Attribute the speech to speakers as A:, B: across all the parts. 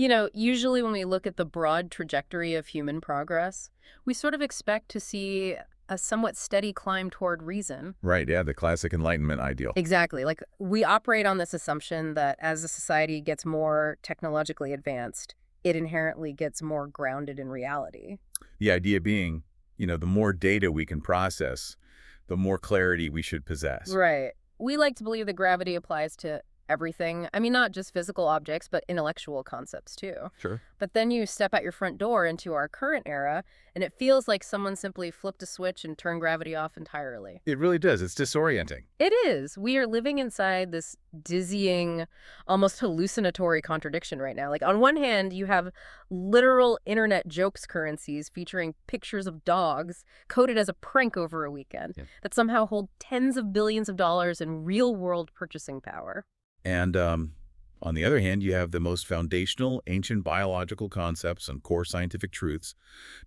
A: You know, usually when we look at the broad trajectory of human progress, we sort of expect to see a somewhat steady climb toward reason.
B: Right, yeah, the classic Enlightenment ideal.
A: Exactly. Like, we operate on this assumption that as a society gets more technologically advanced, it inherently gets more grounded in reality.
B: The idea being, the more data we can process, the more clarity we should possess.
A: Right. We like to believe that gravity applies to everything. I mean, not just physical objects, but intellectual concepts too.
B: Sure.
A: But then you step out your front door into our current era, and it feels like someone simply flipped a switch and turned gravity off entirely.
B: It really does. It's disorienting.
A: It is. We are living inside this dizzying, almost hallucinatory contradiction right now. Like, on one hand, you have literal internet jokes currencies featuring pictures of dogs coded as a prank over a weekend that somehow hold tens of billions of dollars in real-world purchasing power.
B: And on the other hand, you have the most foundational ancient biological concepts and core scientific truths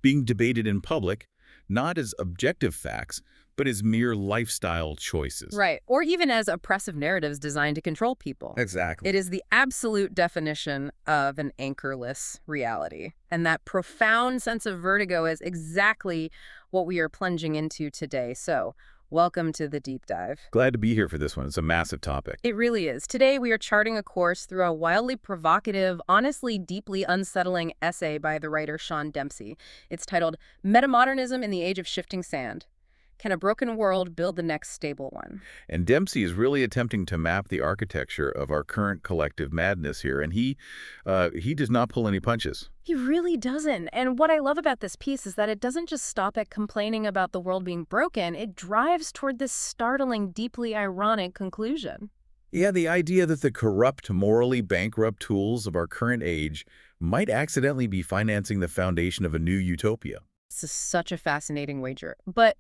B: being debated in public, not as objective facts, but as mere lifestyle choices.
A: Right. Or even as oppressive narratives designed to control people.
B: Exactly.
A: It is the absolute definition of an anchorless reality. And that profound sense of vertigo is exactly what we are plunging into today. So, welcome to the deep dive.
B: Glad to be here for this one. It's a massive topic.
A: It really is. Today, we are charting a course through a wildly provocative, honestly deeply unsettling essay by the writer Sean Dempsey. It's titled Metamodernism in the Age of Shifting Sand. Can a broken world build the next stable one?
B: And Dempsey is really attempting to map the architecture of our current collective madness here, and he does not pull any punches.
A: He really doesn't. And what I love about this piece is that it doesn't just stop at complaining about the world being broken. It drives toward this startling, deeply ironic conclusion.
B: Yeah, the idea that the corrupt, morally bankrupt tools of our current age might accidentally be financing the foundation of a new utopia.
A: This is such a fascinating wager. But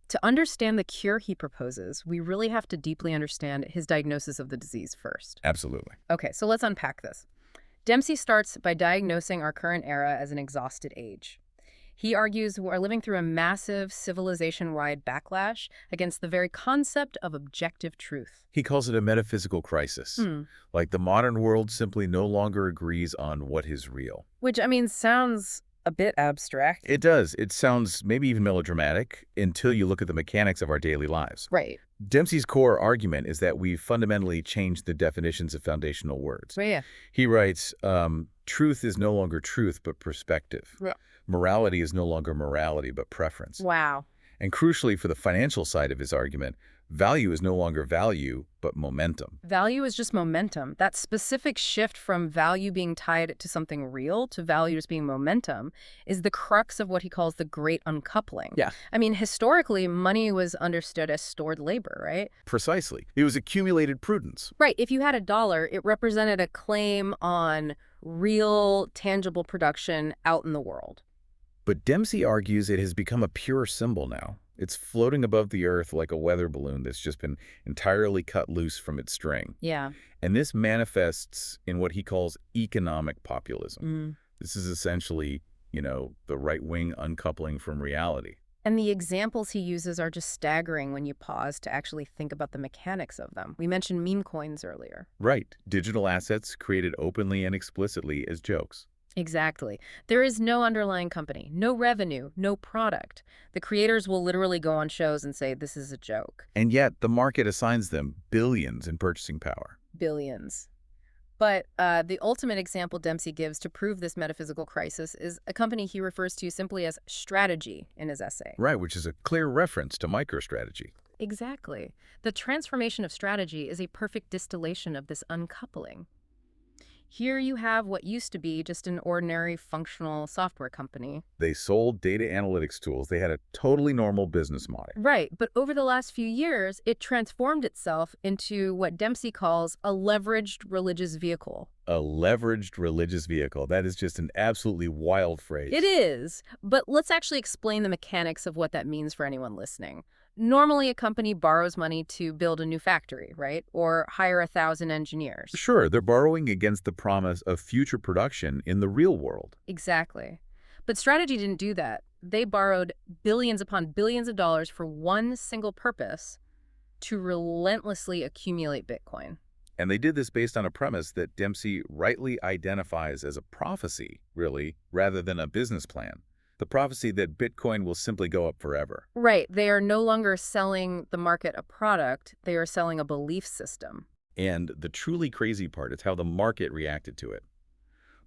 A: to understand the cure he proposes, we really have to deeply understand his diagnosis of the disease first.
B: Absolutely.
A: Okay, so let's unpack this. Dempsey starts by diagnosing our current era as an exhausted age. He argues we're living through a massive civilization-wide backlash against the very concept of objective truth.
B: He calls it a metaphysical crisis. Like the modern world simply no longer agrees on what is real.
A: Which, I mean, sounds a bit abstract.
B: It does. It sounds maybe even melodramatic until you look at the mechanics of our daily lives.
A: Right.
B: Dempsey's core argument is that we've fundamentally changed the definitions of foundational words.
A: Well, yeah.
B: He writes, truth is no longer truth, but perspective.
A: Yeah.
B: Morality is no longer morality, but preference.
A: Wow.
B: And crucially, for the financial side of his argument, value is no longer value, but momentum.
A: Value is just momentum. That specific shift from value being tied to something real to value just being momentum is the crux of what he calls the great uncoupling.
B: Yeah.
A: I mean, historically, money was understood as stored labor, right?
B: Precisely. It was accumulated prudence.
A: Right. If you had $1, it represented a claim on real, tangible production out in the world.
B: But Dempsey argues it has become a pure symbol now. It's floating above the earth like a weather balloon that's just been entirely cut loose from its string.
A: Yeah.
B: And this manifests in what he calls economic populism. This is essentially, the right-wing uncoupling from reality.
A: And the examples he uses are just staggering when you pause to actually think about the mechanics of them. We mentioned meme coins earlier.
B: Right. Digital assets created openly and explicitly as jokes.
A: Exactly. There is no underlying company, no revenue, no product. The creators will literally go on shows and say, this is a joke.
B: And yet, the market assigns them billions in purchasing power.
A: Billions. But the ultimate example Dempsey gives to prove this metaphysical crisis is a company he refers to simply as strategy in his essay.
B: Right, which is a clear reference to MicroStrategy.
A: Exactly. The transformation of strategy is a perfect distillation of this uncoupling. Here you have what used to be just an ordinary functional software company.
B: They sold data analytics tools. They had a totally normal business model.
A: Right, but over the last few years, it transformed itself into what Dempsey calls a leveraged religious vehicle.
B: A leveraged religious vehicle. That is just an absolutely wild phrase.
A: It is, but let's actually explain the mechanics of what that means for anyone listening. Normally, a company borrows money to build a new factory, right? Or hire 1,000 engineers.
B: Sure, they're borrowing against the promise of future production in the real world.
A: Exactly. But strategy didn't do that. They borrowed billions upon billions of dollars for one single purpose: to relentlessly accumulate Bitcoin.
B: And they did this based on a premise that Dempsey rightly identifies as a prophecy, really, rather than a business plan. The prophecy that Bitcoin will simply go up forever.
A: Right. They are no longer selling the market a product. They are selling a belief system.
B: And the truly crazy part is how the market reacted to it.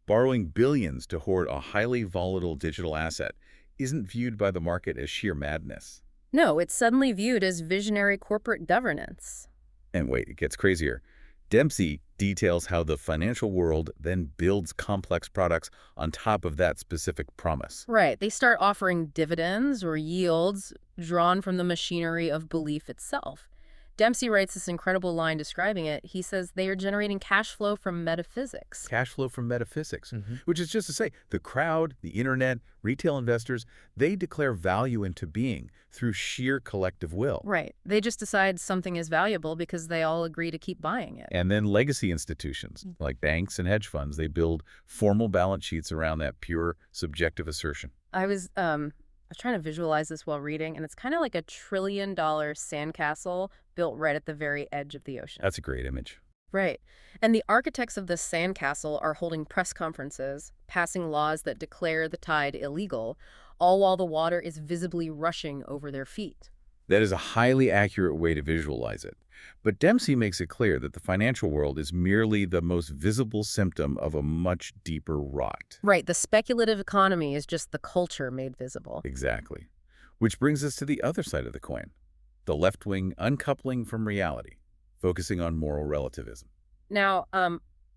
B: Borrowing billions to hoard a highly volatile digital asset isn't viewed by the market as sheer madness.
A: No, it's suddenly viewed as visionary corporate governance.
B: And wait, it gets crazier. Dempsey details how the financial world then builds complex products on top of that specific promise.
A: Right. They start offering dividends or yields drawn from the machinery of belief itself. Dempsey writes this incredible line describing it. He says they are generating cash flow from metaphysics.
B: Cash flow from metaphysics, which is just to say the crowd, the internet, retail investors, they declare value into being through sheer collective will.
A: Right. They just decide something is valuable because they all agree to keep buying it.
B: And then legacy institutions like banks and hedge funds, they build formal balance sheets around that pure subjective assertion.
A: I was trying to visualize this while reading, and it's kind of like a $1 trillion sandcastle built right at the very edge of the ocean.
B: That's a great image.
A: Right. And the architects of this sandcastle are holding press conferences, passing laws that declare the tide illegal, all while the water is visibly rushing over their feet.
B: That is a highly accurate way to visualize it. But Dempsey makes it clear that the financial world is merely the most visible symptom of a much deeper rot.
A: Right. The speculative economy is just the culture made visible.
B: Exactly. Which brings us to the other side of the coin, the left-wing uncoupling from reality, focusing on moral relativism.
A: Now,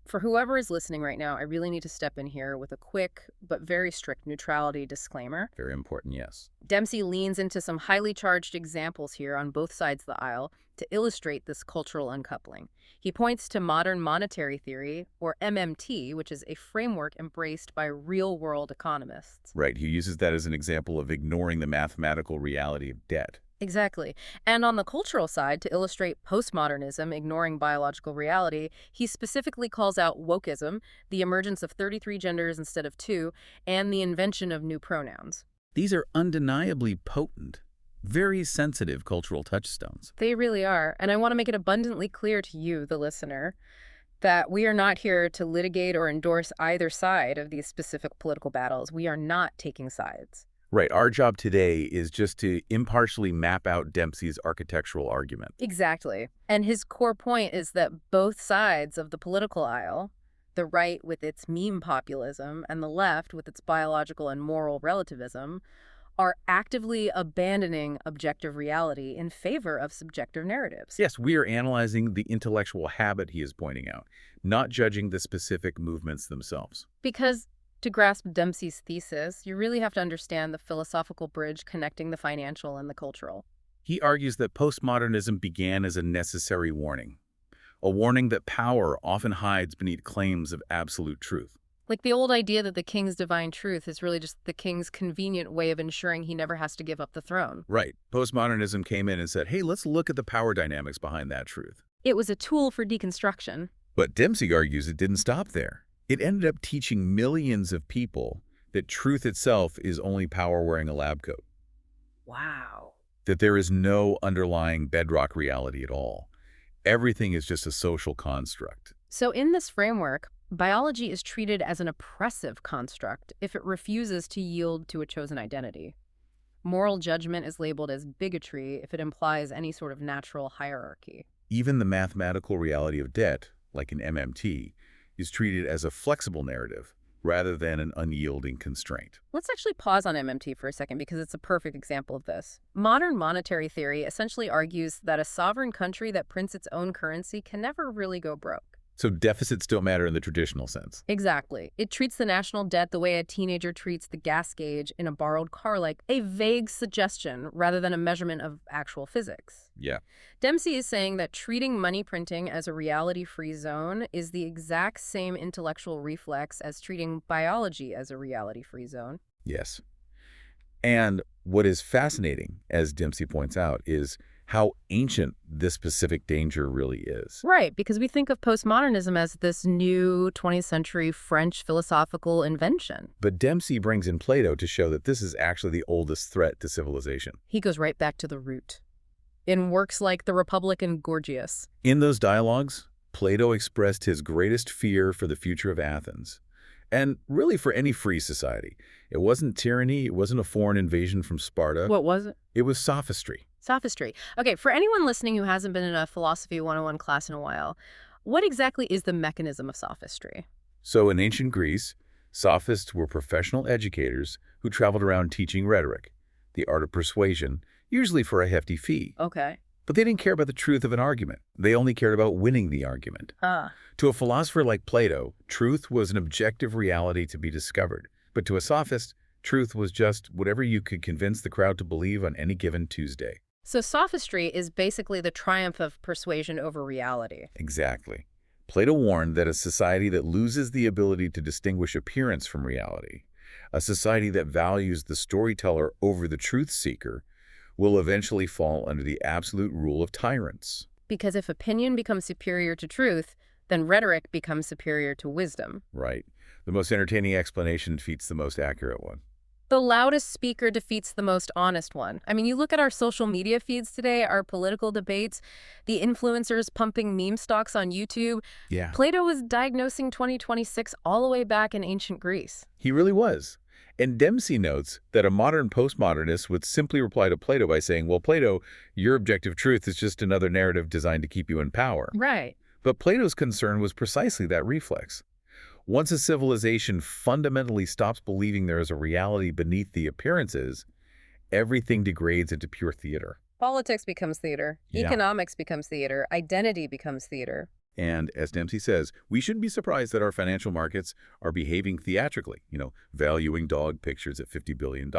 A: for whoever is listening right now, I really need to step in here with a quick but very strict neutrality disclaimer.
B: Very important, yes.
A: Dempsey leans into some highly charged examples here on both sides of the aisle to illustrate this cultural uncoupling. He points to modern monetary theory, or MMT, which is a framework embraced by real-world economists.
B: Right, he uses that as an example of ignoring the mathematical reality of debt.
A: Exactly. And on the cultural side, to illustrate postmodernism, ignoring biological reality, he specifically calls out wokeism, the emergence of 33 genders instead of 2, and the invention of new pronouns.
B: These are undeniably potent, very sensitive cultural touchstones.
A: They really are. And I want to make it abundantly clear to you, the listener, that we are not here to litigate or endorse either side of these specific political battles. We are not taking sides.
B: Right. Our job today is just to impartially map out Dempsey's architectural argument.
A: Exactly. And his core point is that both sides of the political aisle, the right with its meme populism and the left with its biological and moral relativism, are actively abandoning objective reality in favor of subjective narratives.
B: Yes, we are analyzing the intellectual habit he is pointing out, not judging the specific movements themselves.
A: Because to grasp Dempsey's thesis, you really have to understand the philosophical bridge connecting the financial and the cultural.
B: He argues that postmodernism began as a necessary warning, a warning that power often hides beneath claims of absolute truth.
A: Like the old idea that the king's divine truth is really just the king's convenient way of ensuring he never has to give up the throne.
B: Right. Postmodernism came in and said, hey, let's look at the power dynamics behind that truth.
A: It was a tool for deconstruction.
B: But Dempsey argues it didn't stop there. It ended up teaching millions of people that truth itself is only power wearing a lab coat.
A: Wow.
B: That there is no underlying bedrock reality at all. Everything is just a social construct.
A: So in this framework, biology is treated as an oppressive construct if it refuses to yield to a chosen identity. Moral judgment is labeled as bigotry if it implies any sort of natural hierarchy.
B: Even the mathematical reality of debt, like in MMT, is treated as a flexible narrative rather than an unyielding constraint.
A: Let's actually pause on MMT for a second because it's a perfect example of this. Modern monetary theory essentially argues that a sovereign country that prints its own currency can never really go broke.
B: So deficits don't matter in the traditional sense.
A: Exactly. It treats the national debt the way a teenager treats the gas gauge in a borrowed car, like a vague suggestion rather than a measurement of actual physics.
B: Yeah.
A: Dempsey is saying that treating money printing as a reality-free zone is the exact same intellectual reflex as treating biology as a reality-free zone.
B: Yes. And what is fascinating, as Dempsey points out, is how ancient this specific danger really is.
A: Right, because we think of postmodernism as this new 20th century French philosophical invention.
B: But Dempsey brings in Plato to show that this is actually the oldest threat to civilization.
A: He goes right back to the root. In works like The Republic and Gorgias.
B: In those dialogues, Plato expressed his greatest fear for the future of Athens, and really for any free society. It wasn't tyranny, it wasn't a foreign invasion from Sparta,
A: What was it?
B: it was sophistry.
A: Sophistry. Okay, for anyone listening who hasn't been in a philosophy 101 class in a while, what exactly is the mechanism of sophistry?
B: So in ancient Greece, sophists were professional educators who traveled around teaching rhetoric, the art of persuasion, usually for a hefty fee.
A: Okay.
B: But they didn't care about the truth of an argument. They only cared about winning the argument.
A: Ah.
B: To a philosopher like Plato, truth was an objective reality to be discovered. But to a sophist, truth was just whatever you could convince the crowd to believe on any given Tuesday.
A: So sophistry is basically the triumph of persuasion over reality.
B: Exactly. Plato warned that a society that loses the ability to distinguish appearance from reality, a society that values the storyteller over the truth seeker, will eventually fall under the absolute rule of tyrants.
A: Because if opinion becomes superior to truth, then rhetoric becomes superior to wisdom.
B: Right. The most entertaining explanation defeats the most accurate one.
A: The loudest speaker defeats the most honest one. I mean, you look at our social media feeds today, our political debates, the influencers pumping meme stocks on YouTube.
B: Yeah.
A: Plato was diagnosing 2026 all the way back in ancient Greece.
B: He really was. And Dempsey notes that a modern postmodernist would simply reply to Plato by saying, well, Plato, your objective truth is just another narrative designed to keep you in power.
A: Right.
B: But Plato's concern was precisely that reflex. Once a civilization fundamentally stops believing there is a reality beneath the appearances, everything degrades into pure theater.
A: Politics becomes theater.
B: Yeah.
A: Economics becomes theater. Identity becomes theater.
B: And as Dempsey says, we shouldn't be surprised that our financial markets are behaving theatrically, valuing dog pictures at $50 billion,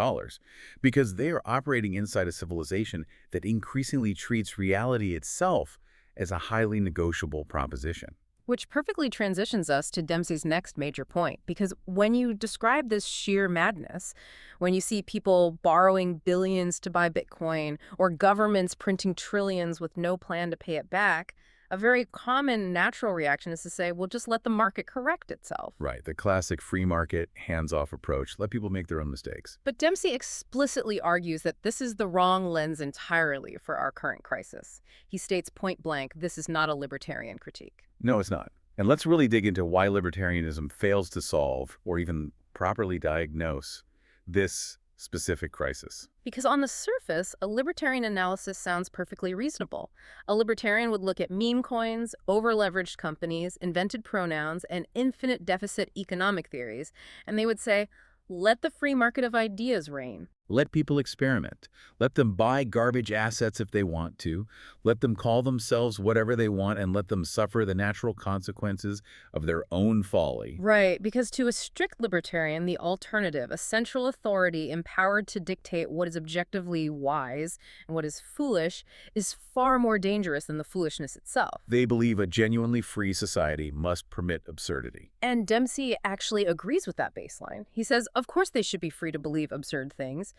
B: because they are operating inside a civilization that increasingly treats reality itself as a highly negotiable proposition.
A: Which perfectly transitions us to Dempsey's next major point, because when you describe this sheer madness, when you see people borrowing billions to buy Bitcoin or governments printing trillions with no plan to pay it back, a very common natural reaction is to say, well, just let the market correct itself.
B: Right, the classic free market, hands-off approach. Let people make their own mistakes.
A: But Dempsey explicitly argues that this is the wrong lens entirely for our current crisis. He states point blank, this is not a libertarian critique.
B: No, it's not. And let's really dig into why libertarianism fails to solve or even properly diagnose this specific crisis.
A: Because on the surface, a libertarian analysis sounds perfectly reasonable. A libertarian would look at meme coins, over-leveraged companies, invented pronouns, and infinite deficit economic theories, and they would say, let the free market of ideas reign.
B: Let people experiment. Let them buy garbage assets if they want to. Let them call themselves whatever they want and let them suffer the natural consequences of their own folly.
A: Right, because to a strict libertarian, the alternative, a central authority empowered to dictate what is objectively wise and what is foolish, is far more dangerous than the foolishness itself.
B: They believe a genuinely free society must permit absurdity.
A: And Dempsey actually agrees with that baseline. He says, of course they should be free to believe absurd things,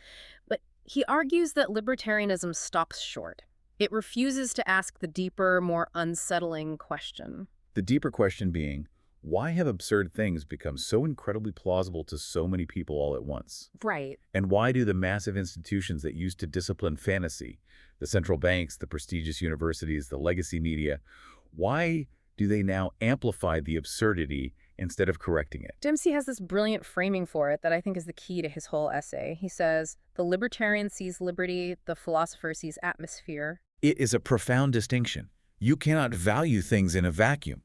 A: but he argues that libertarianism stops short. It refuses to ask the deeper, more unsettling question.
B: The deeper question being, why have absurd things become so incredibly plausible to so many people all at once?
A: Right.
B: And why do the massive institutions that used to discipline fantasy, the central banks, the prestigious universities, the legacy media, why do they now amplify the absurdity instead of correcting it?
A: Dempsey has this brilliant framing for it that I think is the key to his whole essay. He says, the libertarian sees liberty, the philosopher sees atmosphere.
B: It is a profound distinction. You cannot value things in a vacuum.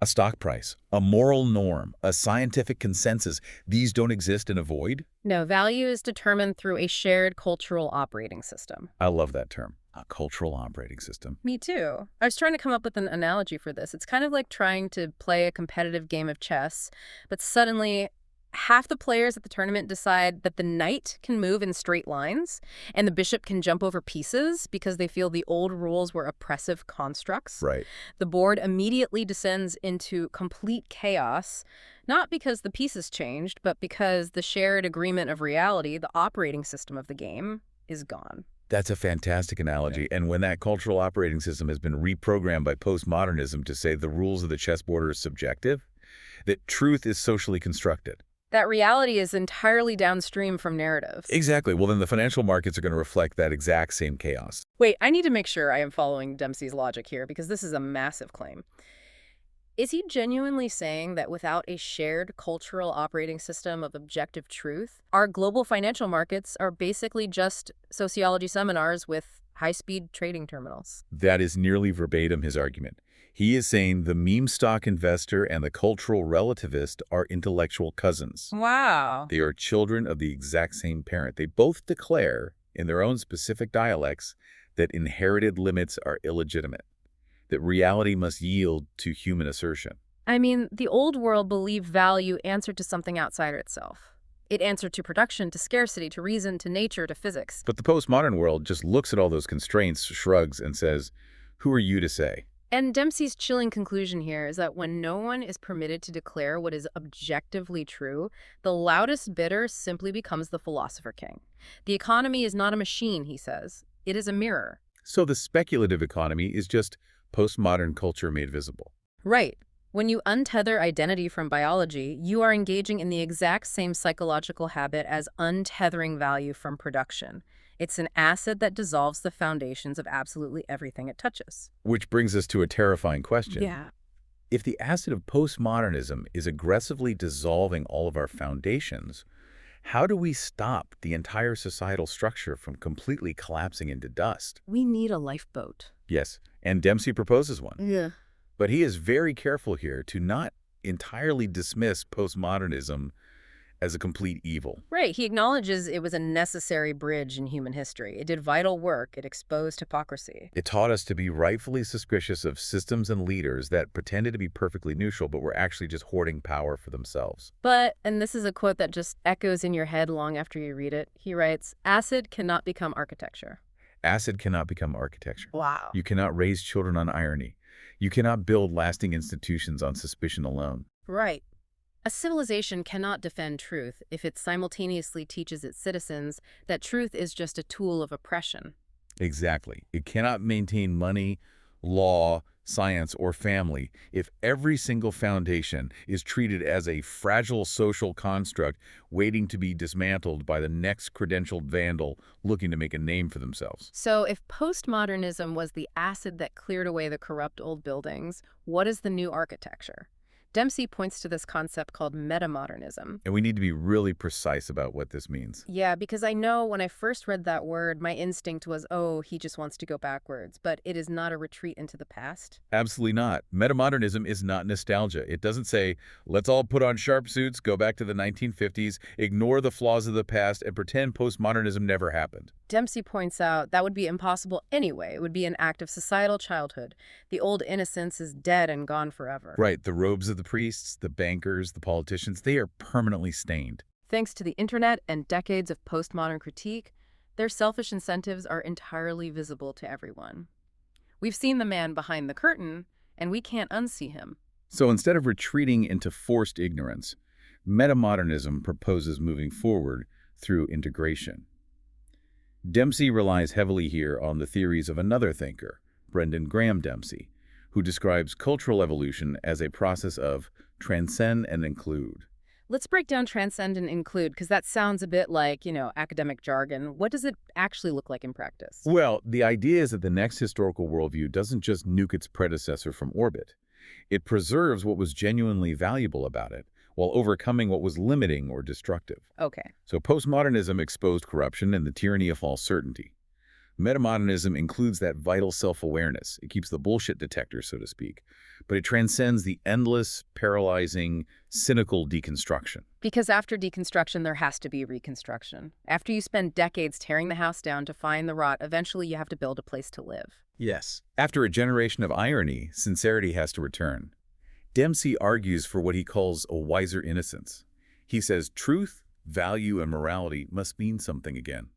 B: A stock price, a moral norm, a scientific consensus, these don't exist in a void?
A: No, value is determined through a shared cultural operating system.
B: I love that term, a cultural operating system.
A: Me too. I was trying to come up with an analogy for this. It's kind of like trying to play a competitive game of chess, but suddenly half the players at the tournament decide that the knight can move in straight lines and the bishop can jump over pieces because they feel the old rules were oppressive constructs.
B: Right.
A: The board immediately descends into complete chaos, not because the pieces changed, but because the shared agreement of reality, the operating system of the game, is gone.
B: That's a fantastic analogy. And when that cultural operating system has been reprogrammed by postmodernism to say the rules of the chessboard are subjective, that truth is socially constructed.
A: That reality is entirely downstream from narratives.
B: Exactly. Well, then the financial markets are going to reflect that exact same chaos.
A: Wait, I need to make sure I am following Dempsey's logic here because this is a massive claim. Is he genuinely saying that without a shared cultural operating system of objective truth, our global financial markets are basically just sociology seminars with high-speed trading terminals?
B: That is nearly verbatim his argument. He is saying the meme stock investor and the cultural relativist are intellectual cousins.
A: Wow.
B: They are children of the exact same parent. They both declare, in their own specific dialects, that inherited limits are illegitimate, that reality must yield to human assertion.
A: I mean, the old world believed value answered to something outside itself. It answered to production, to scarcity, to reason, to nature, to physics.
B: But the postmodern world just looks at all those constraints, shrugs, and says, who are you to say?
A: And Dempsey's chilling conclusion here is that when no one is permitted to declare what is objectively true, the loudest bidder simply becomes the philosopher king. The economy is not a machine, he says. It is a mirror.
B: So the speculative economy is just postmodern culture made visible.
A: Right. When you untether identity from biology, you are engaging in the exact same psychological habit as untethering value from production. It's an acid that dissolves the foundations of absolutely everything it touches.
B: Which brings us to a terrifying question.
A: Yeah.
B: If the acid of postmodernism is aggressively dissolving all of our foundations, how do we stop the entire societal structure from completely collapsing into dust?
A: We need a lifeboat.
B: Yes, and Dempsey proposes one.
A: Yeah.
B: But he is very careful here to not entirely dismiss postmodernism as a complete evil.
A: Right. He acknowledges it was a necessary bridge in human history. It did vital work. It exposed hypocrisy.
B: It taught us to be rightfully suspicious of systems and leaders that pretended to be perfectly neutral but were actually just hoarding power for themselves.
A: But, and this is a quote that just echoes in your head long after you read it, he writes, acid cannot become architecture.
B: Acid cannot become architecture.
A: Wow.
B: You cannot raise children on irony. You cannot build lasting institutions on suspicion alone.
A: Right. A civilization cannot defend truth if it simultaneously teaches its citizens that truth is just a tool of oppression.
B: Exactly. It cannot maintain money, law, science, or family if every single foundation is treated as a fragile social construct waiting to be dismantled by the next credentialed vandal looking to make a name for themselves.
A: So if postmodernism was the acid that cleared away the corrupt old buildings, what is the new architecture? Dempsey points to this concept called metamodernism.
B: And we need to be really precise about what this means.
A: Yeah, because I know when I first read that word, my instinct was, oh, he just wants to go backwards. But it is not a retreat into the past.
B: Absolutely not. Metamodernism is not nostalgia. It doesn't say, let's all put on sharp suits, go back to the 1950s, ignore the flaws of the past, and pretend postmodernism never happened.
A: Dempsey points out that would be impossible anyway. It would be an act of societal childhood. The old innocence is dead and gone forever.
B: Right. The robes of the priests, the bankers, the politicians, they are permanently stained.
A: Thanks to the internet and decades of postmodern critique, their selfish incentives are entirely visible to everyone. We've seen the man behind the curtain, and we can't unsee him.
B: So instead of retreating into forced ignorance, metamodernism proposes moving forward through integration. Dempsey relies heavily here on the theories of another thinker, Brendan Graham Dempsey, who describes cultural evolution as a process of transcend and include.
A: Let's break down transcend and include, because that sounds a bit like, academic jargon. What does it actually look like in practice?
B: Well, the idea is that the next historical worldview doesn't just nuke its predecessor from orbit. It preserves what was genuinely valuable about it, while overcoming what was limiting or destructive.
A: Okay.
B: So postmodernism exposed corruption and the tyranny of false certainty. Metamodernism includes that vital self-awareness. It keeps the bullshit detector, so to speak. But it transcends the endless, paralyzing, cynical deconstruction.
A: Because after deconstruction, there has to be reconstruction. After you spend decades tearing the house down to find the rot, eventually you have to build a place to live.
B: Yes. After a generation of irony, sincerity has to return. Dempsey argues for what he calls a wiser innocence. He says truth, value, and morality must mean something again.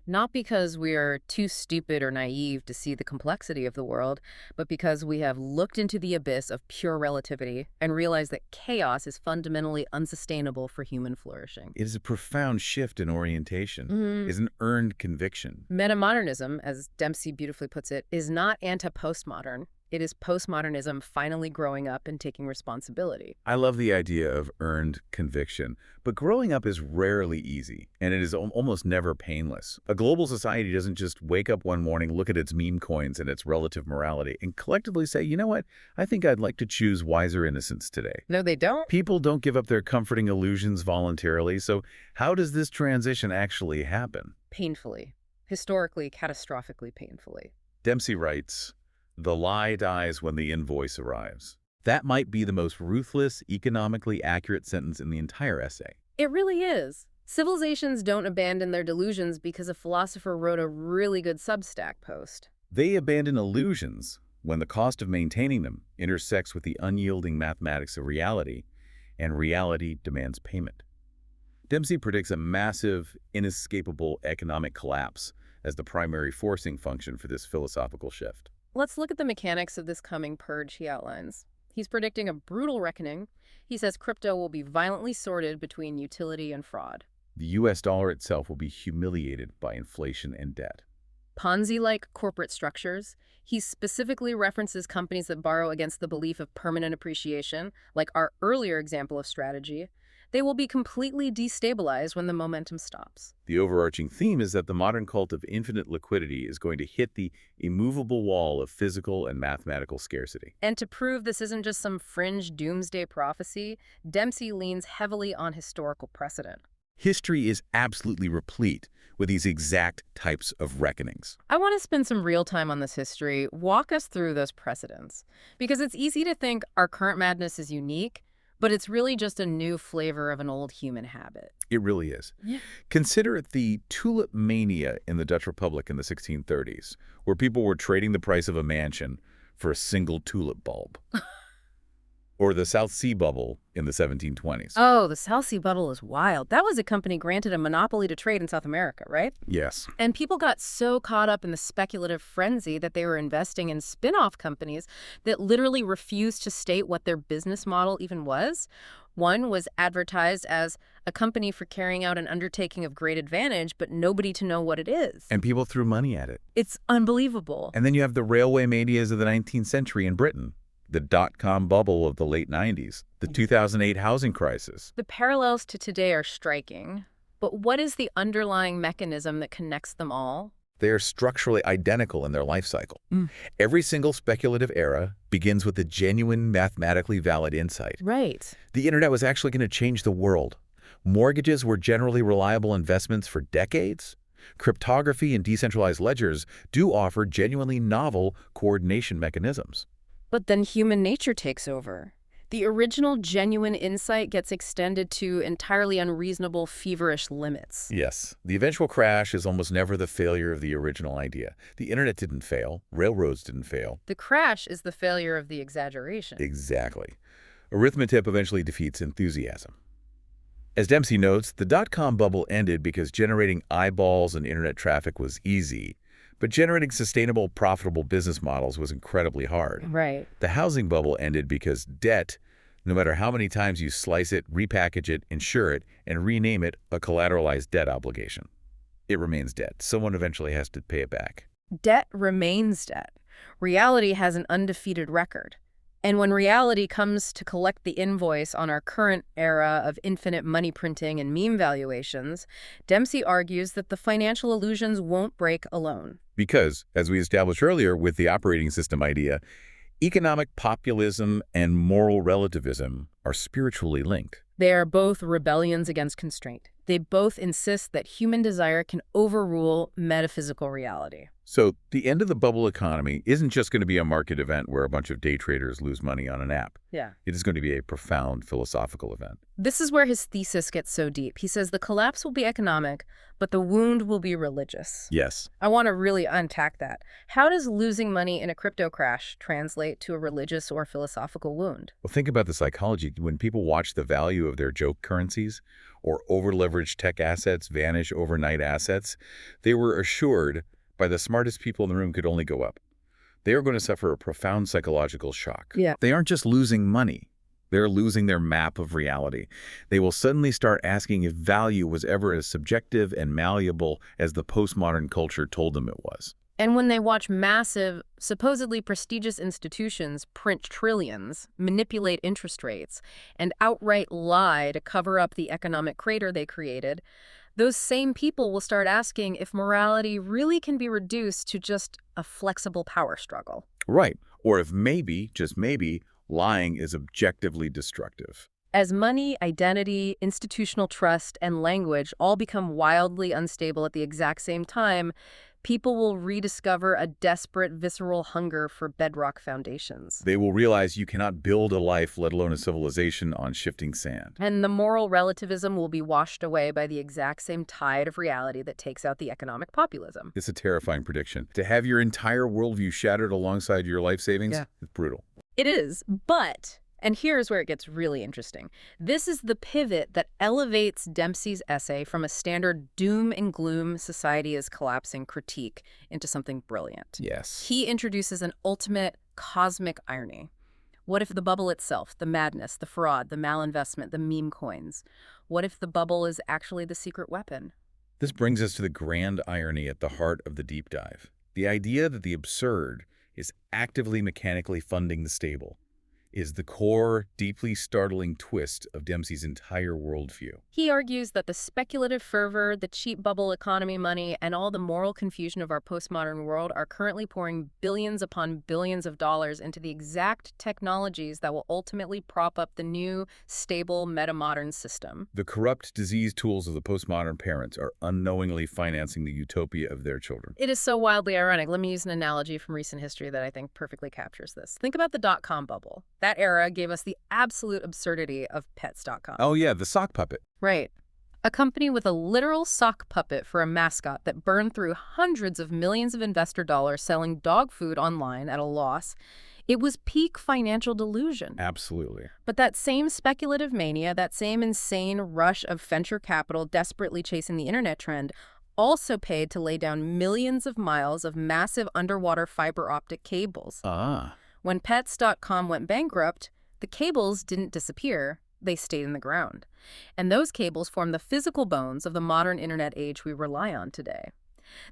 A: Not because we are too stupid or naive to see the complexity of the world, but because we have looked into the abyss of pure relativity and realized that chaos is fundamentally unsustainable for human flourishing.
B: It is a profound shift in orientation. It is an earned conviction.
A: Metamodernism, as Dempsey beautifully puts it, is not anti-postmodern. It is postmodernism finally growing up and taking responsibility.
B: I love the idea of earned conviction, but growing up is rarely easy, and it is almost never painless. A global society doesn't just wake up one morning, look at its meme coins and its relative morality, and collectively say, you know what, I think I'd like to choose wiser innocence today.
A: No, they don't.
B: People don't give up their comforting illusions voluntarily, so how does this transition actually happen?
A: Painfully. Historically, catastrophically painfully.
B: Dempsey writes, "The lie dies when the invoice arrives." That might be the most ruthless, economically accurate sentence in the entire essay.
A: It really is. Civilizations don't abandon their delusions because a philosopher wrote a really good Substack post.
B: They abandon illusions when the cost of maintaining them intersects with the unyielding mathematics of reality, and reality demands payment. Dempsey predicts a massive, inescapable economic collapse as the primary forcing function for this philosophical shift.
A: Let's look at the mechanics of this coming purge he outlines. He's predicting a brutal reckoning. He says crypto will be violently sorted between utility and fraud.
B: The US dollar itself will be humiliated by inflation and debt.
A: Ponzi-like corporate structures. He specifically references companies that borrow against the belief of permanent appreciation, like our earlier example of strategy. They will be completely destabilized when the momentum stops.
B: The overarching theme is that the modern cult of infinite liquidity is going to hit the immovable wall of physical and mathematical scarcity.
A: And to prove this isn't just some fringe doomsday prophecy, Dempsey leans heavily on historical precedent.
B: History is absolutely replete with these exact types of reckonings.
A: I want to spend some real time on this history, walk us through those precedents. Because it's easy to think our current madness is unique, but it's really just a new flavor of an old human habit.
B: It really is.
A: Yeah.
B: Consider the tulip mania in the Dutch Republic in the 1630s, where people were trading the price of a mansion for a single tulip bulb. Or the South Sea Bubble in the 1720s.
A: Oh, the South Sea Bubble is wild. That was a company granted a monopoly to trade in South America, right?
B: Yes.
A: And people got so caught up in the speculative frenzy that they were investing in spin-off companies that literally refused to state what their business model even was. One was advertised as a company for carrying out an undertaking of great advantage, but nobody to know what it is.
B: And people threw money at it.
A: It's unbelievable.
B: And then you have the railway manias of the 19th century in Britain, the dot-com bubble of the late 90s, the 2008 housing crisis.
A: The parallels to today are striking, but what is the underlying mechanism that connects them all?
B: They are structurally identical in their life cycle. Every single speculative era begins with a genuine, mathematically valid insight.
A: Right.
B: The internet was actually going to change the world. Mortgages were generally reliable investments for decades. Cryptography and decentralized ledgers do offer genuinely novel coordination mechanisms.
A: But then human nature takes over. The original genuine insight gets extended to entirely unreasonable, feverish limits.
B: Yes, the eventual crash is almost never the failure of the original idea. The internet didn't fail. Railroads didn't fail.
A: The crash is the failure of the exaggeration.
B: Exactly. Arithmetic eventually defeats enthusiasm. As Dempsey notes, the dot-com bubble ended because generating eyeballs and internet traffic was easy, but generating sustainable, profitable business models was incredibly hard.
A: Right.
B: The housing bubble ended because debt, no matter how many times you slice it, repackage it, insure it, and rename it a collateralized debt obligation, it remains debt. Someone eventually has to pay it back.
A: Debt remains debt. Reality has an undefeated record. And when reality comes to collect the invoice on our current era of infinite money printing and meme valuations, Dempsey argues that the financial illusions won't break alone.
B: Because, as we established earlier with the operating system idea, economic populism and moral relativism are spiritually linked.
A: They are both rebellions against constraint. They both insist that human desire can overrule metaphysical reality.
B: So the end of the bubble economy isn't just going to be a market event where a bunch of day traders lose money on an app.
A: Yeah.
B: It is going to be a profound philosophical event.
A: This is where his thesis gets so deep. He says the collapse will be economic, but the wound will be religious.
B: Yes.
A: I want to really unpack that. How does losing money in a crypto crash translate to a religious or philosophical wound?
B: Well, think about the psychology. When people watch the value of their joke currencies or over-leveraged tech assets vanish overnight assets, they were assured by the smartest people in the room could only go up. They are going to suffer a profound psychological shock.
A: Yeah.
B: They aren't just losing money. They're losing their map of reality. They will suddenly start asking if value was ever as subjective and malleable as the postmodern culture told them it was.
A: And when they watch massive, supposedly prestigious institutions print trillions, manipulate interest rates, and outright lie to cover up the economic crater they created, those same people will start asking if morality really can be reduced to just a flexible power struggle.
B: Right. Or if maybe, just maybe, lying is objectively destructive.
A: As money, identity, institutional trust, and language all become wildly unstable at the exact same time, people will rediscover a desperate, visceral hunger for bedrock foundations.
B: They will realize you cannot build a life, let alone a civilization, on shifting sand.
A: And the moral relativism will be washed away by the exact same tide of reality that takes out the economic populism.
B: It's a terrifying prediction. To have your entire worldview shattered alongside your life savings,
A: Yeah.
B: it's brutal.
A: It is, but, and here's where it gets really interesting. This is the pivot that elevates Dempsey's essay from a standard doom and gloom society is collapsing critique into something brilliant.
B: Yes.
A: He introduces an ultimate cosmic irony. What if the bubble itself, the madness, the fraud, the malinvestment, the meme coins, what if the bubble is actually the secret weapon?
B: This brings us to the grand irony at the heart of the deep dive. The idea that the absurd is actively mechanically funding the stable is the core, deeply startling twist of Dempsey's entire worldview.
A: He argues that the speculative fervor, the cheap bubble economy money, and all the moral confusion of our postmodern world are currently pouring billions upon billions of dollars into the exact technologies that will ultimately prop up the new, stable, metamodern system.
B: The corrupt, diseased tools of the postmodern parents are unknowingly financing the utopia of their children.
A: It is so wildly ironic. Let me use an analogy from recent history that I think perfectly captures this. Think about the dot-com bubble. That era gave us the absolute absurdity of pets.com.
B: Oh yeah, the sock puppet.
A: Right. A company with a literal sock puppet for a mascot that burned through hundreds of millions of investor dollars selling dog food online at a loss. It was peak financial delusion.
B: Absolutely.
A: But that same speculative mania, that same insane rush of venture capital desperately chasing the internet trend, also paid to lay down millions of miles of massive underwater fiber optic cables.
B: Ah.
A: When Pets.com went bankrupt, the cables didn't disappear, they stayed in the ground. And those cables form the physical bones of the modern internet age we rely on today.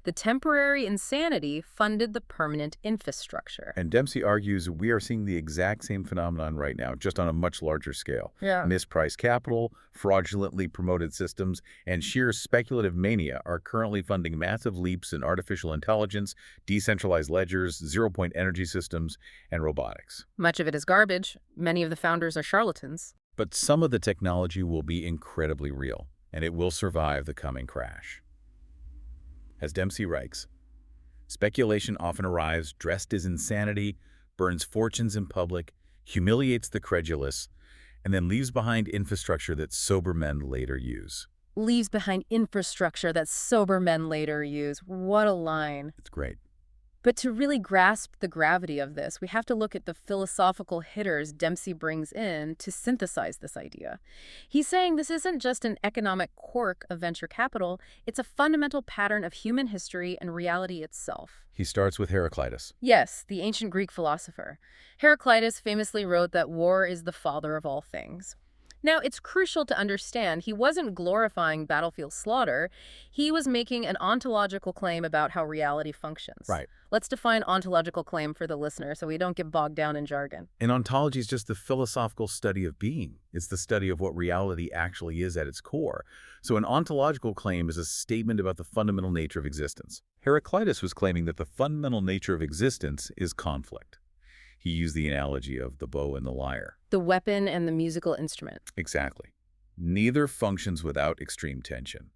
A: The temporary insanity funded the permanent infrastructure.
B: And Dempsey argues we are seeing the exact same phenomenon right now, just on a much larger scale.
A: Yeah.
B: Mispriced capital, fraudulently promoted systems, and sheer speculative mania are currently funding massive leaps in artificial intelligence, decentralized ledgers, zero-point energy systems, and robotics.
A: Much of it is garbage. Many of the founders are charlatans.
B: But some of the technology will be incredibly real, and it will survive the coming crash. As Dempsey writes, speculation often arrives dressed as insanity, burns fortunes in public, humiliates the credulous, and then leaves behind infrastructure that sober men later use.
A: Leaves behind infrastructure that sober men later use. What a line.
B: It's great.
A: But to really grasp the gravity of this, we have to look at the philosophical hitters Dempsey brings in to synthesize this idea. He's saying this isn't just an economic quirk of venture capital, it's a fundamental pattern of human history and reality itself.
B: He starts with Heraclitus.
A: Yes, the ancient Greek philosopher. Heraclitus famously wrote that war is the father of all things. Now, it's crucial to understand he wasn't glorifying battlefield slaughter. He was making an ontological claim about how reality functions.
B: Right.
A: Let's define ontological claim for the listener so we don't get bogged down in jargon.
B: And ontology is just the philosophical study of being. It's the study of what reality actually is at its core. So an ontological claim is a statement about the fundamental nature of existence. Heraclitus was claiming that the fundamental nature of existence is conflict. He used the analogy of the bow and the lyre.
A: The weapon and the musical instrument.
B: Exactly. Neither functions without extreme tension.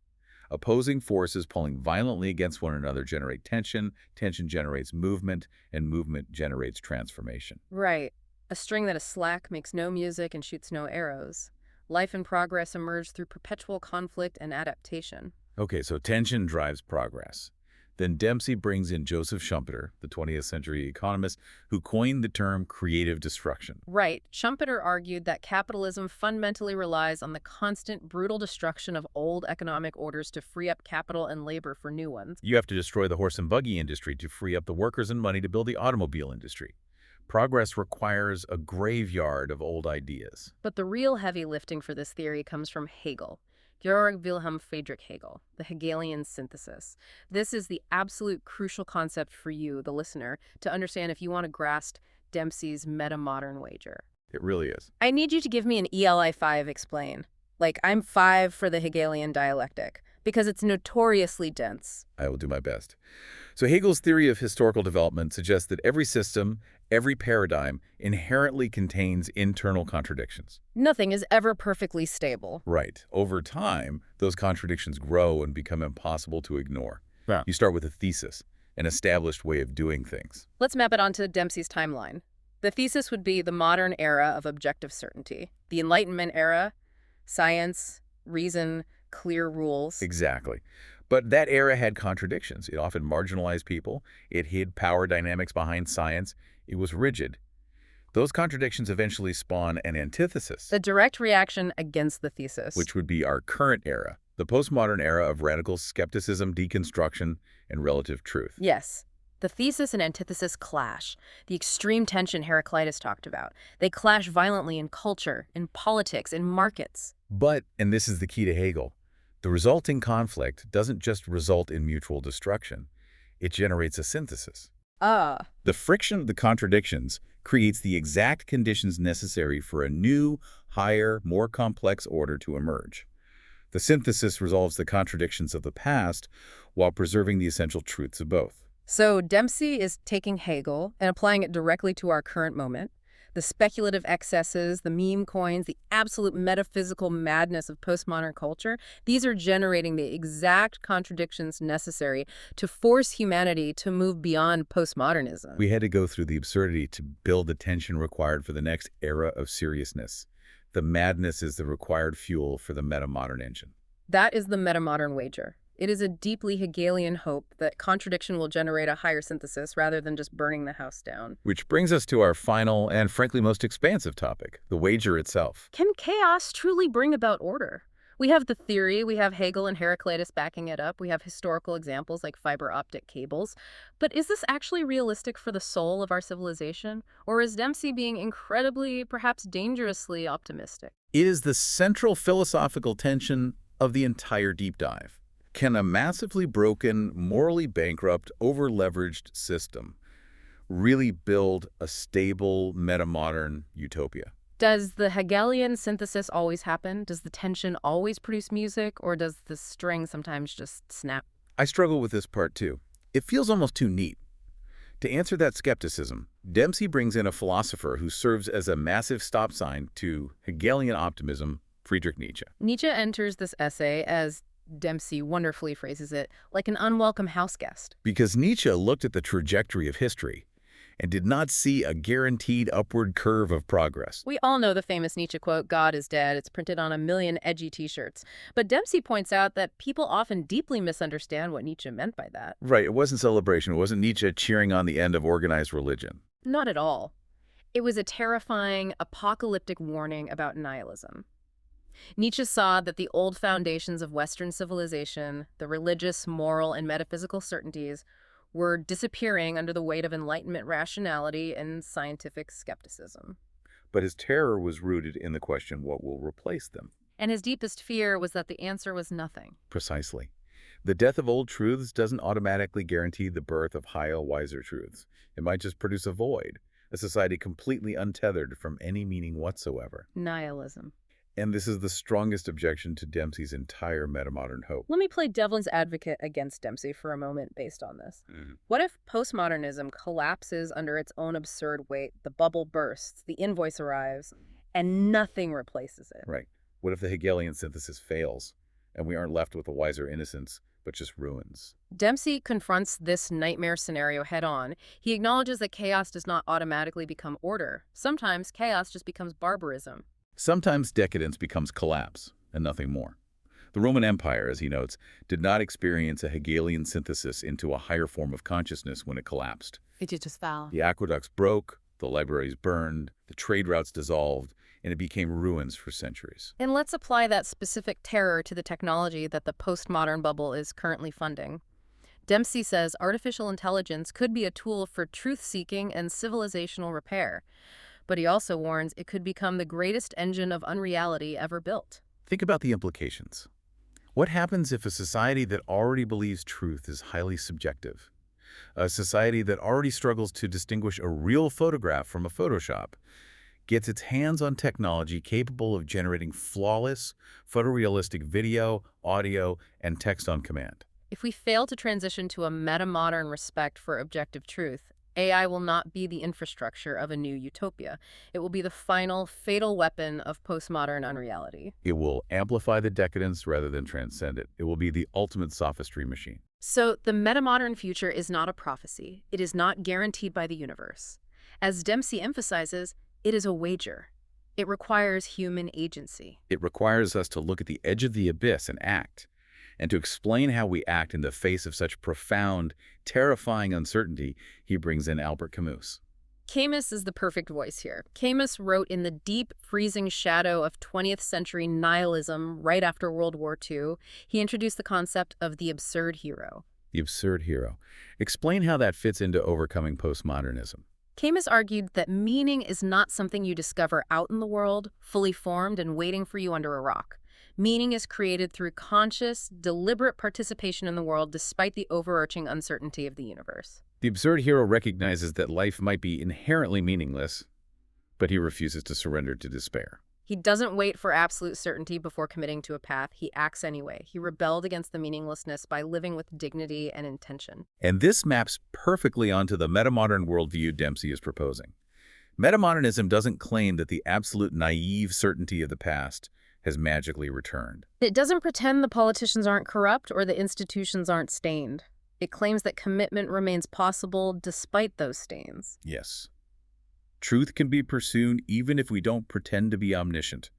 B: Opposing forces pulling violently against one another generate tension, tension generates movement, and movement generates transformation.
A: Right. A string that is slack makes no music and shoots no arrows. Life and progress emerge through perpetual conflict and adaptation.
B: Okay, so tension drives progress. Then Dempsey brings in Joseph Schumpeter, the 20th century economist, who coined the term creative destruction.
A: Right. Schumpeter argued that capitalism fundamentally relies on the constant, brutal destruction of old economic orders to free up capital and labor for new ones.
B: You have to destroy the horse and buggy industry to free up the workers and money to build the automobile industry. Progress requires a graveyard of old ideas.
A: But the real heavy lifting for this theory comes from Hegel. Georg Wilhelm Friedrich Hegel, the Hegelian synthesis. This is the absolute crucial concept for you, the listener, to understand if you want to grasp Dempsey's metamodern wager.
B: It really is.
A: I need you to give me an ELI 5 explain. Like, I'm 5 for the Hegelian dialectic, because it's notoriously dense.
B: I will do my best. So Hegel's theory of historical development suggests that every system, every paradigm, inherently contains internal contradictions.
A: Nothing is ever perfectly stable.
B: Right. Over time, those contradictions grow and become impossible to ignore.
A: Yeah.
B: You start with a thesis, an established way of doing things.
A: Let's map it onto Dempsey's timeline. The thesis would be the modern era of objective certainty. The Enlightenment era, science, reason, clear rules.
B: Exactly. But that era had contradictions. It often marginalized people. It hid power dynamics behind science. It was rigid. Those contradictions eventually spawn an antithesis,
A: The direct reaction against the thesis.
B: which would be our current era, the postmodern era of radical skepticism, deconstruction, and relative truth.
A: Yes. The thesis and antithesis clash. The extreme tension Heraclitus talked about. They clash violently in culture, in politics, in markets.
B: But, and this is the key to Hegel, the resulting conflict doesn't just result in mutual destruction. It generates a synthesis. The friction of the contradictions creates the exact conditions necessary for a new, higher, more complex order to emerge. The synthesis resolves the contradictions of the past while preserving the essential truths of both.
A: So Dempsey is taking Hegel and applying it directly to our current moment. The speculative excesses, the meme coins, the absolute metaphysical madness of postmodern culture, these are generating the exact contradictions necessary to force humanity to move beyond postmodernism.
B: We had to go through the absurdity to build the tension required for the next era of seriousness. The madness is the required fuel for the metamodern engine.
A: That is the metamodern wager. It is a deeply Hegelian hope that contradiction will generate a higher synthesis rather than just burning the house down.
B: Which brings us to our final and frankly most expansive topic, the wager itself.
A: Can chaos truly bring about order? We have the theory, we have Hegel and Heraclitus backing it up, we have historical examples like fiber optic cables. But is this actually realistic for the soul of our civilization? Or is Dempsey being incredibly, perhaps dangerously optimistic?
B: It is the central philosophical tension of the entire deep dive. Can a massively broken, morally bankrupt, over-leveraged system really build a stable, metamodern utopia?
A: Does the Hegelian synthesis always happen? Does the tension always produce music? Or does the string sometimes just snap?
B: I struggle with this part too. It feels almost too neat. To answer that skepticism, Dempsey brings in a philosopher who serves as a massive stop sign to Hegelian optimism, Friedrich Nietzsche.
A: Nietzsche enters this essay, as Dempsey wonderfully phrases it, like an unwelcome house guest.
B: Because Nietzsche looked at the trajectory of history and did not see a guaranteed upward curve of progress.
A: We all know the famous Nietzsche quote, "God is dead." It's printed on 1,000,000 edgy t-shirts. But Dempsey points out that people often deeply misunderstand what Nietzsche meant by that.
B: Right, it wasn't celebration. It wasn't Nietzsche cheering on the end of organized religion.
A: Not at all. It was a terrifying, apocalyptic warning about nihilism. Nietzsche saw that the old foundations of Western civilization, the religious, moral, and metaphysical certainties, were disappearing under the weight of Enlightenment rationality and scientific skepticism.
B: But his terror was rooted in the question, what will replace them?
A: And his deepest fear was that the answer was nothing.
B: Precisely. The death of old truths doesn't automatically guarantee the birth of higher, wiser truths. It might just produce a void, a society completely untethered from any meaning whatsoever.
A: Nihilism.
B: And this is the strongest objection to Dempsey's entire metamodern hope.
A: Let me play devil's advocate against Dempsey for a moment based on this. What if postmodernism collapses under its own absurd weight, the bubble bursts, the invoice arrives, and nothing replaces it?
B: Right. What if the Hegelian synthesis fails, and we aren't left with a wiser innocence, but just ruins?
A: Dempsey confronts this nightmare scenario head-on. He acknowledges that chaos does not automatically become order. Sometimes chaos just becomes barbarism.
B: Sometimes decadence becomes collapse, and nothing more. The Roman Empire, as he notes, did not experience a Hegelian synthesis into a higher form of consciousness when it collapsed.
A: It just fell.
B: The aqueducts broke, the libraries burned, the trade routes dissolved, and it became ruins for centuries.
A: And let's apply that specific terror to the technology that the postmodern bubble is currently funding. Dempsey says artificial intelligence could be a tool for truth-seeking and civilizational repair. But he also warns it could become the greatest engine of unreality ever built.
B: Think about the implications. What happens if a society that already believes truth is highly subjective? A society that already struggles to distinguish a real photograph from a Photoshop gets its hands on technology capable of generating flawless, photorealistic video, audio, and text on command.
A: If we fail to transition to a meta-modern respect for objective truth, AI will not be the infrastructure of a new utopia. It will be the final, fatal weapon of postmodern unreality.
B: It will amplify the decadence rather than transcend it. It will be the ultimate sophistry machine.
A: So the meta-modern future is not a prophecy. It is not guaranteed by the universe. As Dempsey emphasizes, it is a wager. It requires human agency.
B: It requires us to look at the edge of the abyss and act. And to explain how we act in the face of such profound, terrifying uncertainty, he brings in Albert Camus.
A: Camus is the perfect voice here. Camus wrote in the deep, freezing shadow of 20th century nihilism right after World War II. He introduced the concept of the absurd hero.
B: The absurd hero. Explain how that fits into overcoming postmodernism.
A: Camus argued that meaning is not something you discover out in the world, fully formed and waiting for you under a rock. Meaning is created through conscious, deliberate participation in the world despite the overarching uncertainty of the universe.
B: The absurd hero recognizes that life might be inherently meaningless, but he refuses to surrender to despair.
A: He doesn't wait for absolute certainty before committing to a path. He acts anyway. He rebelled against the meaninglessness by living with dignity and intention.
B: And this maps perfectly onto the metamodern worldview Dempsey is proposing. Metamodernism doesn't claim that the absolute naive certainty of the past has magically returned.
A: It doesn't pretend the politicians aren't corrupt or the institutions aren't stained. It claims that commitment remains possible despite those stains.
B: Yes. Truth can be pursued even if we don't pretend to be omniscient.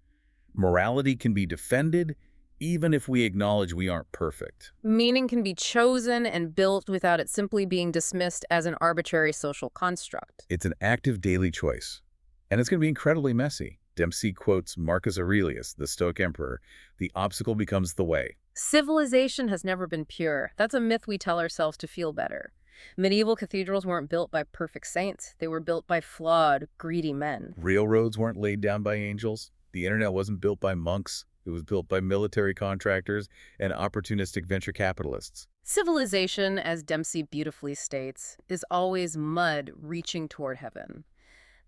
B: Morality can be defended even if we acknowledge we aren't perfect.
A: Meaning can be chosen and built without it simply being dismissed as an arbitrary social construct.
B: It's an active daily choice, and it's going to be incredibly messy. Dempsey quotes Marcus Aurelius, the Stoic emperor, "The obstacle becomes the way."
A: Civilization has never been pure. That's a myth we tell ourselves to feel better. Medieval cathedrals weren't built by perfect saints. They were built by flawed, greedy men.
B: Railroads weren't laid down by angels. The internet wasn't built by monks. It was built by military contractors and opportunistic venture capitalists.
A: Civilization, as Dempsey beautifully states, is always mud reaching toward heaven.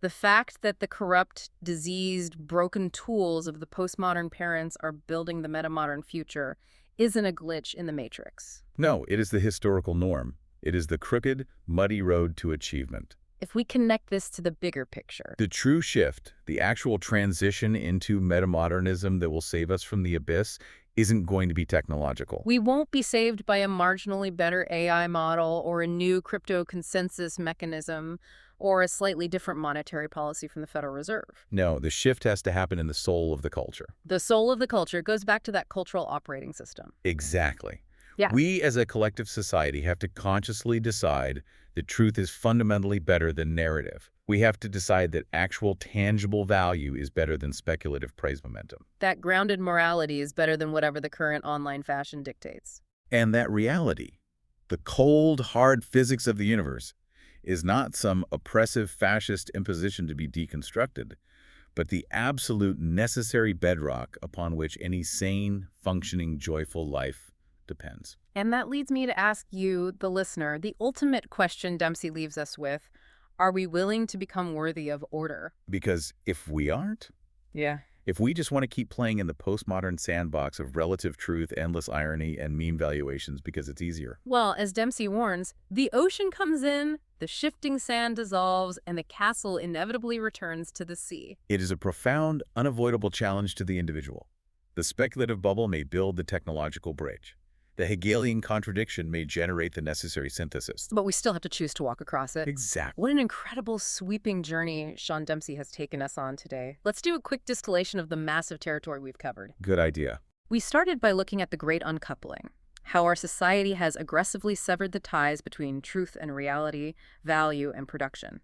A: The fact that the corrupt, diseased, broken tools of the postmodern parents are building the metamodern future isn't a glitch in the matrix.
B: No, it is the historical norm. It is the crooked, muddy road to achievement.
A: If we connect this to the bigger picture,
B: The true shift, the actual transition into metamodernism that will save us from the abyss, isn't going to be technological.
A: we won't be saved by a marginally better AI model or a new crypto consensus mechanism or a slightly different monetary policy from the Federal Reserve.
B: No, the shift has to happen in the soul of the culture.
A: The soul of the culture goes back to that cultural operating system.
B: Exactly.
A: Yeah.
B: We as a collective society have to consciously decide that truth is fundamentally better than narrative. We have to decide that actual tangible value is better than speculative praise momentum.
A: That grounded morality is better than whatever the current online fashion dictates.
B: And that reality, the cold, hard physics of the universe, is not some oppressive fascist imposition to be deconstructed, but the absolute necessary bedrock upon which any sane, functioning, joyful life depends.
A: And that leads me to ask you, the listener, the ultimate question Dempsey leaves us with: are we willing to become worthy of order?
B: Because if we aren't,
A: Yeah.
B: if we just want to keep playing in the postmodern sandbox of relative truth, endless irony, and meme valuations because it's easier.
A: Well, as Dempsey warns, the ocean comes in, the shifting sand dissolves, and the castle inevitably returns to the sea.
B: It is a profound, unavoidable challenge to the individual. The speculative bubble may build the technological bridge. The Hegelian contradiction may generate the necessary synthesis.
A: But we still have to choose to walk across it.
B: Exactly.
A: What an incredible sweeping journey Sean Dempsey has taken us on today. Let's do a quick distillation of the massive territory we've covered.
B: Good idea.
A: We started by looking at the great uncoupling, how our society has aggressively severed the ties between truth and reality, value and production.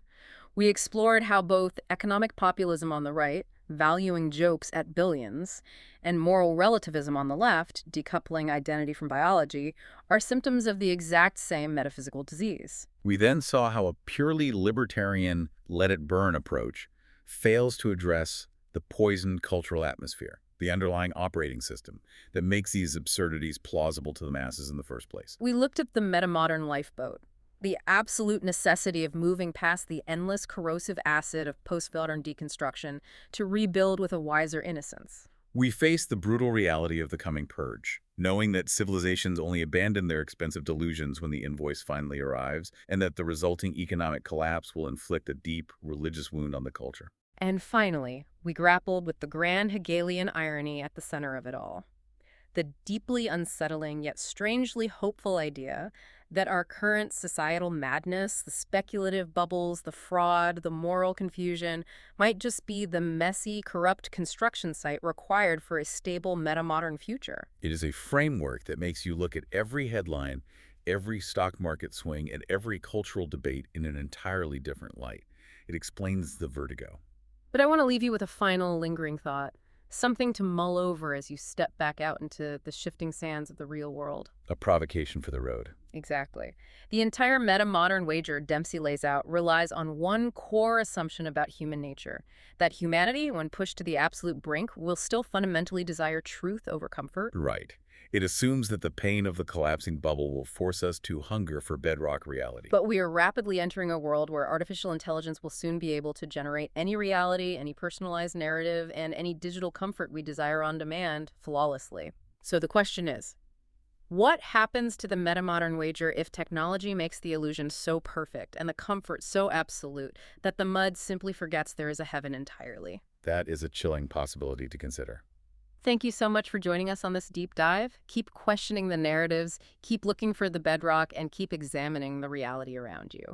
A: We explored how both economic populism on the right, valuing jokes at billions, and moral relativism on the left, decoupling identity from biology, are symptoms of the exact same metaphysical disease.
B: We then saw how a purely libertarian let-it-burn approach fails to address the poisoned cultural atmosphere. The the underlying operating system that makes these absurdities plausible to the masses in the first place.
A: We looked at the metamodern lifeboat, the absolute necessity of moving past the endless corrosive acid of postmodern deconstruction to rebuild with a wiser innocence.
B: We face the brutal reality of the coming purge, knowing that civilizations only abandon their expensive delusions when the invoice finally arrives, and that the resulting economic collapse will inflict a deep religious wound on the culture.
A: And finally, we grappled with the grand Hegelian irony at the center of it all. The deeply unsettling yet strangely hopeful idea that our current societal madness, the speculative bubbles, the fraud, the moral confusion, might just be the messy, corrupt construction site required for a stable metamodern future.
B: It is a framework that makes you look at every headline, every stock market swing, and every cultural debate in an entirely different light. It explains the vertigo.
A: But I want to leave you with a final lingering thought, something to mull over as you step back out into the shifting sands of the real world.
B: A provocation for the road.
A: Exactly. The entire meta-modern wager Dempsey lays out relies on one core assumption about human nature, that humanity, when pushed to the absolute brink, will still fundamentally desire truth over comfort.
B: Right. It assumes that the pain of the collapsing bubble will force us to hunger for bedrock reality.
A: But we are rapidly entering a world where artificial intelligence will soon be able to generate any reality, any personalized narrative, and any digital comfort we desire on demand flawlessly. So the question is, what happens to the metamodern wager if technology makes the illusion so perfect and the comfort so absolute that the mud simply forgets there is a heaven entirely?
B: That is a chilling possibility to consider.
A: Thank you so much for joining us on this deep dive. Keep questioning the narratives, keep looking for the bedrock, and keep examining the reality around you.